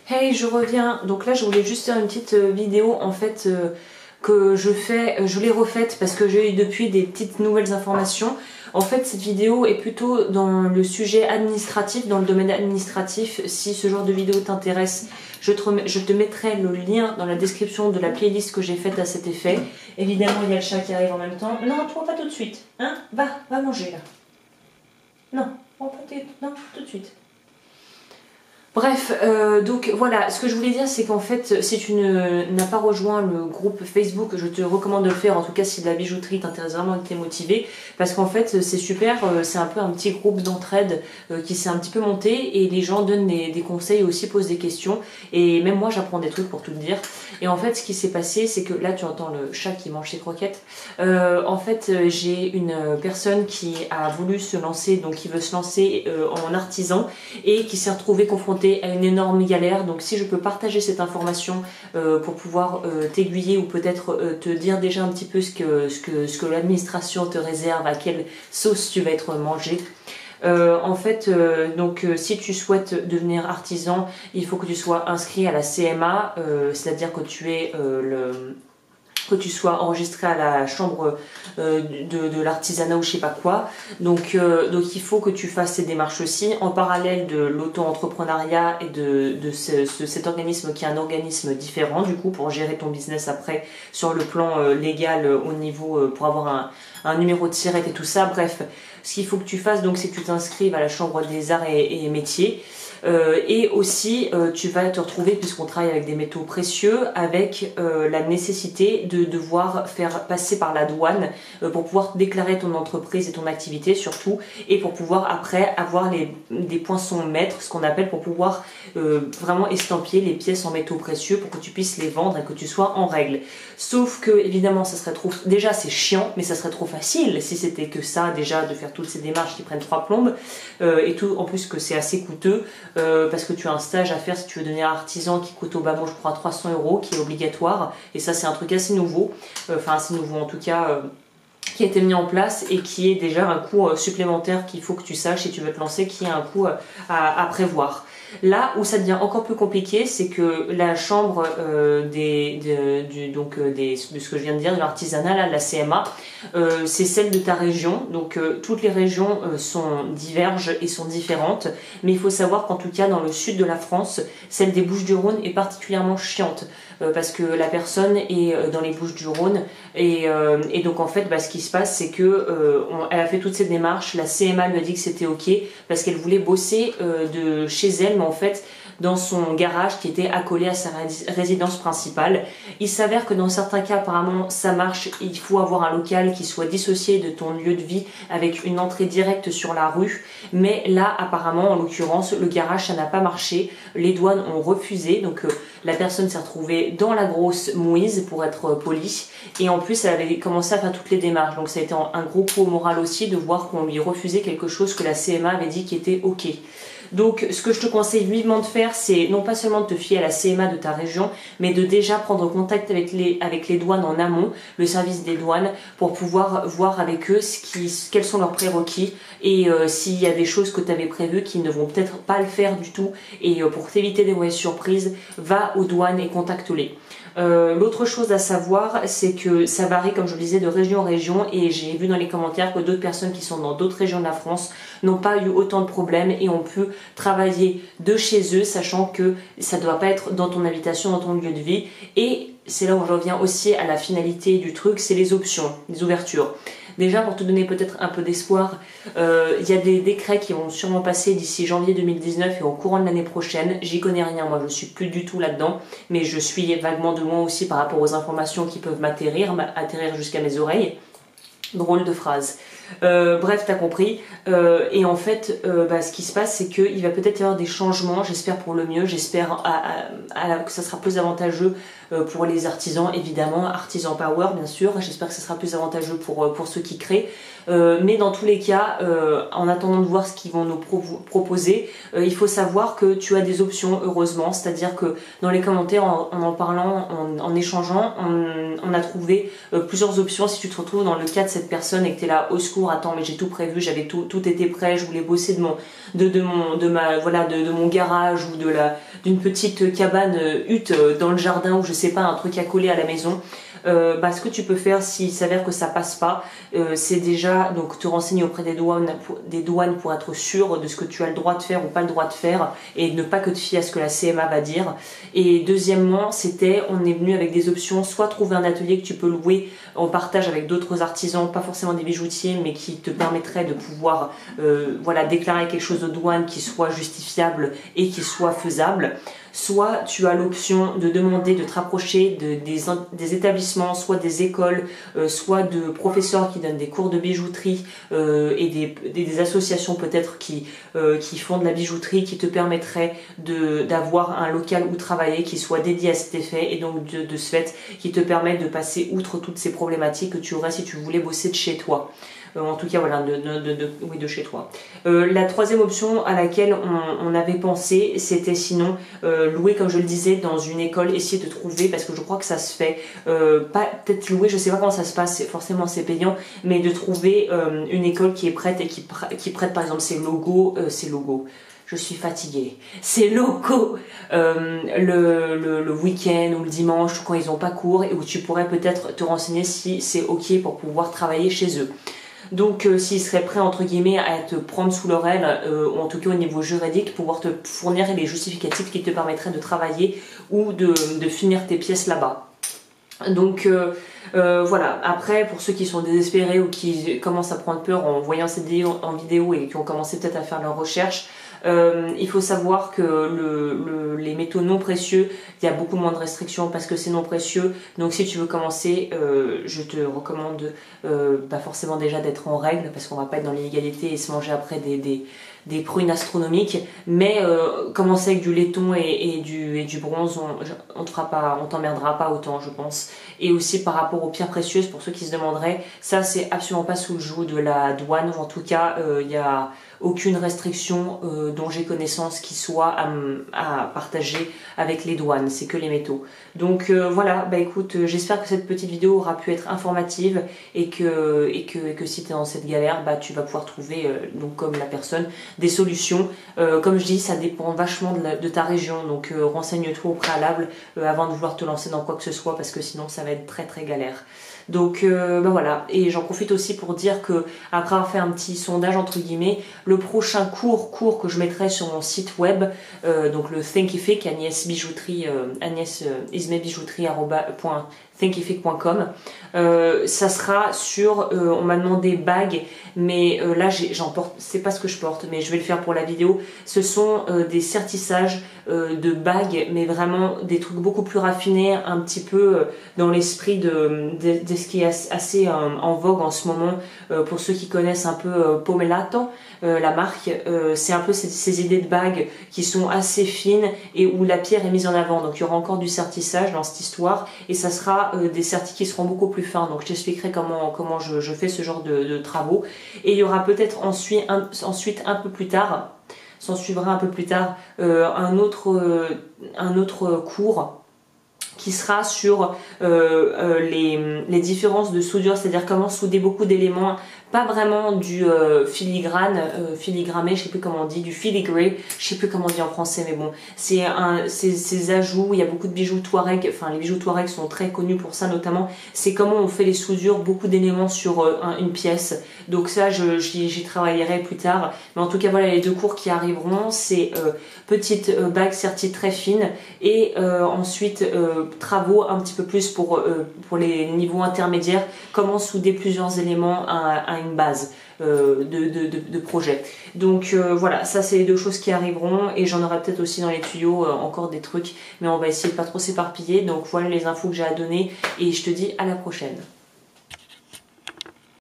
Hey, je reviens. Donc là, je voulais juste faire une petite vidéo en fait que je fais. Je l'ai refaite parce que j'ai eu depuis des petites nouvelles informations. En fait, cette vidéo est plutôt dans le sujet administratif, dans le domaine administratif. Si ce genre de vidéo t'intéresse, je te mettrai le lien dans la description de la playlist que j'ai faite à cet effet. Évidemment, il y a le chat qui arrive en même temps. Non, toi pas tout de suite. Hein? Va manger là. Non, non, tout de suite. Bref, donc voilà, ce que je voulais dire c'est qu'en fait, si tu n'as pas rejoint le groupe Facebook, je te recommande de le faire, en tout cas si la bijouterie t'intéresse vraiment et que t'es motivé, parce qu'en fait c'est super, c'est un peu un petit groupe d'entraide qui s'est un petit peu monté, et les gens donnent des conseils aussi, posent des questions, et même moi j'apprends des trucs pour tout te dire. Et en fait ce qui s'est passé, c'est que là tu entends le chat qui mange ses croquettes, en fait j'ai une personne qui a voulu se lancer, donc qui veut se lancer en artisan, et qui s'est retrouvée confrontée à une énorme galère. Donc si je peux partager cette information pour pouvoir t'aiguiller ou peut-être te dire déjà un petit peu ce que l'administration te réserve, à quelle sauce tu vas être mangé. En fait, si tu souhaites devenir artisan, il faut que tu sois inscrit à la CMA, c'est-à-dire que que tu sois enregistré à la chambre de l'artisanat ou je sais pas quoi. Donc il faut que tu fasses ces démarches aussi, en parallèle de l'auto-entrepreneuriat et de cet organisme qui est un organisme différent du coup pour gérer ton business après sur le plan légal au niveau pour avoir un numéro de SIRET et tout ça. Bref, ce qu'il faut que tu fasses donc c'est que tu t'inscrives à la chambre des arts et métiers. Et aussi tu vas te retrouver, puisqu'on travaille avec des métaux précieux, avec la nécessité de devoir faire passer par la douane pour pouvoir déclarer ton entreprise et ton activité surtout, et pour pouvoir après avoir des poinçons maîtres, ce qu'on appelle, pour pouvoir vraiment estampiller les pièces en métaux précieux pour que tu puisses les vendre et que tu sois en règle. Sauf que évidemment ça serait trop, déjà c'est chiant, mais ça serait trop facile si c'était que ça déjà, de faire toutes ces démarches qui prennent 3 plombes, et tout en plus que c'est assez coûteux. Parce que tu as un stage à faire si tu veux devenir artisan qui coûte au bas mot je crois 300 €, qui est obligatoire, et ça c'est un truc assez nouveau, enfin assez nouveau en tout cas, qui a été mis en place et qui est déjà un coût supplémentaire qu'il faut que tu saches si tu veux te lancer, qui est un coût à prévoir. Là où ça devient encore plus compliqué, c'est que la chambre de ce que je viens de dire, de l'artisanat, de la CMA, c'est celle de ta région. Donc toutes les régions divergent et sont différentes. Mais il faut savoir qu'en tout cas dans le sud de la France, celle des Bouches-du-Rhône est particulièrement chiante. Parce que la personne est dans les Bouches-du-Rhône, et donc en fait ce qui se passe c'est que elle a fait toutes ces démarches, la CMA lui a dit que c'était ok parce qu'elle voulait bosser de chez elle, mais en fait dans son garage qui était accolé à sa résidence principale. Il s'avère que dans certains cas apparemment ça marche, il faut avoir un local qui soit dissocié de ton lieu de vie avec une entrée directe sur la rue, mais là apparemment en l'occurrence le garage ça n'a pas marché, les douanes ont refusé, donc la personne s'est retrouvée dans la grosse mouise pour être polie, et en plus elle avait commencé à faire toutes les démarches, donc ça a été un gros coup au moral aussi de voir qu'on lui refusait quelque chose que la CMA avait dit qui était ok. Donc ce que je te conseille vivement de faire, c'est non pas seulement de te fier à la CMA de ta région, mais de déjà prendre contact avec les douanes en amont, le service des douanes, pour pouvoir voir avec eux quels sont leurs prérequis, et s'il y a des choses que tu avais prévues qui ne vont peut-être pas le faire du tout, et pour t'éviter des mauvaises surprises, va aux douanes et contacte-les. L'autre chose à savoir, c'est que ça varie, comme je le disais, de région en région, et j'ai vu dans les commentaires que d'autres personnes qui sont dans d'autres régions de la France n'ont pas eu autant de problèmes et ont pu travailler de chez eux, sachant que ça ne doit pas être dans ton habitation, dans ton lieu de vie. Et c'est là où je reviens aussi à la finalité du truc, c'est les options, les ouvertures. Déjà, pour te donner peut-être un peu d'espoir, il y a des décrets qui vont sûrement passer d'ici janvier 2019 et au courant de l'année prochaine. J'y connais rien, moi je suis plus du tout là-dedans, mais je suis vaguement de loin aussi par rapport aux informations qui peuvent atterrir jusqu'à mes oreilles. Drôle de phrase. Bref, t'as compris. Et en fait, ce qui se passe, c'est qu'il va peut-être y avoir des changements, j'espère pour le mieux, j'espère que ça sera plus avantageux pour les artisans, évidemment, artisan power bien sûr, j'espère que ça sera plus avantageux pour ceux qui créent. Mais dans tous les cas, en attendant de voir ce qu'ils vont nous proposer, il faut savoir que tu as des options, heureusement, c'est-à-dire que dans les commentaires, en parlant, en échangeant, on a trouvé plusieurs options. Si tu te retrouves dans le cas de cette personne et que tu es là, au secours, attends, mais j'ai tout prévu, j'avais tout était prêt, je voulais bosser de mon garage ou d'une petite cabane hutte dans le jardin ou je sais pas, un truc à coller à la maison, ce que tu peux faire s'il s'avère que ça passe pas, c'est déjà donc te renseigner auprès des douanes pour être sûr de ce que tu as le droit de faire ou pas le droit de faire et ne pas que te fier à ce que la CMA va dire. Et deuxièmement, on est venu avec des options, soit trouver un atelier que tu peux louer en partage avec d'autres artisans, pas forcément des bijoutiers, mais qui te permettrait de pouvoir déclarer quelque chose de douane qui soit justifiable et qui soit faisable. Soit tu as l'option de demander de te rapprocher des établissements, soit des écoles, soit de professeurs qui donnent des cours de bijouterie et des associations peut-être qui font de la bijouterie, qui te permettraient d'avoir un local où travailler qui soit dédié à cet effet et donc de ce fait qui te permet de passer outre toutes ces problématiques que tu aurais si tu voulais bosser de chez toi. En tout cas voilà, de chez toi. La troisième option à laquelle on avait pensé, c'était sinon louer, comme je le disais, dans une école, essayer de trouver, parce que je crois que ça se fait, peut-être louer, je sais pas comment ça se passe, forcément c'est payant, mais de trouver une école qui est prête et qui prête par exemple ses logos, je suis fatiguée. Ces locaux le week-end ou le dimanche quand ils n'ont pas cours et où tu pourrais peut-être te renseigner si c'est ok pour pouvoir travailler chez eux. Donc s'ils seraient prêts entre guillemets à te prendre sous leur aile, ou en tout cas au niveau juridique, pouvoir te fournir les justificatifs qui te permettraient de travailler ou de finir tes pièces là-bas. Donc voilà, après pour ceux qui sont désespérés ou qui commencent à prendre peur en voyant cette vidéo en vidéo et qui ont commencé peut-être à faire leurs recherches, il faut savoir que les métaux non précieux, il y a beaucoup moins de restrictions parce que c'est non précieux. Donc si tu veux commencer, je te recommande pas forcément déjà d'être en règle parce qu'on va pas être dans l'illégalité et se manger après des prunes astronomiques, mais commencer avec du laiton et du bronze, on t'emmerdera pas autant je pense. Et aussi par rapport aux pierres précieuses, pour ceux qui se demanderaient, ça c'est absolument pas sous le joug de la douane, en tout cas il y a aucune restriction dont j'ai connaissance qui soit à partager avec les douanes, c'est que les métaux. Donc voilà, écoute, j'espère que cette petite vidéo aura pu être informative et que si tu es dans cette galère, tu vas pouvoir trouver, donc comme la personne, des solutions. Comme je dis, ça dépend vachement de ta région, donc renseigne-toi au préalable avant de vouloir te lancer dans quoi que ce soit parce que sinon ça va être très très galère. Donc voilà, et j'en profite aussi pour dire que après avoir fait un petit sondage entre guillemets, le prochain cours que je mettrai sur mon site web, donc le Thinkific, Agnès Bijouterie, thinkific.com, ça sera sur, on m'a demandé bagues, mais là j'en porte, c'est pas ce que je porte, mais je vais le faire pour la vidéo. Ce sont des sertissages de bagues, mais vraiment des trucs beaucoup plus raffinés, un petit peu dans l'esprit de ce qui est assez en vogue en ce moment. Pour ceux qui connaissent un peu Pomellato, la marque, c'est un peu ces idées de bagues qui sont assez fines et où la pierre est mise en avant. Donc il y aura encore du sertissage dans cette histoire et ça sera des sertis qui seront beaucoup plus fins. Donc je t'expliquerai comment je fais ce genre de travaux. Et il y aura peut-être ensuite un peu plus tard, s'en suivra un peu plus tard un autre cours qui sera sur les différences de soudure, c'est-à-dire comment souder beaucoup d'éléments, pas vraiment du filigrammé, je sais plus comment on dit, du filigré, je sais plus comment on dit en français, mais bon, c'est ces ajouts, il y a beaucoup de bijoux Touareg, enfin les bijoux Touareg sont très connus pour ça notamment, c'est comment on fait les soudures, beaucoup d'éléments sur une pièce, donc ça j'y travaillerai plus tard, mais en tout cas voilà les deux cours qui arriveront, c'est petite bague sertie très fine et ensuite travaux un petit peu plus pour les niveaux intermédiaires, comment souder plusieurs éléments à une base de projet. Donc voilà, ça c'est les deux choses qui arriveront et j'en aurai peut-être aussi dans les tuyaux encore des trucs, mais on va essayer de pas trop s'éparpiller. Donc voilà les infos que j'ai à donner et je te dis à la prochaine.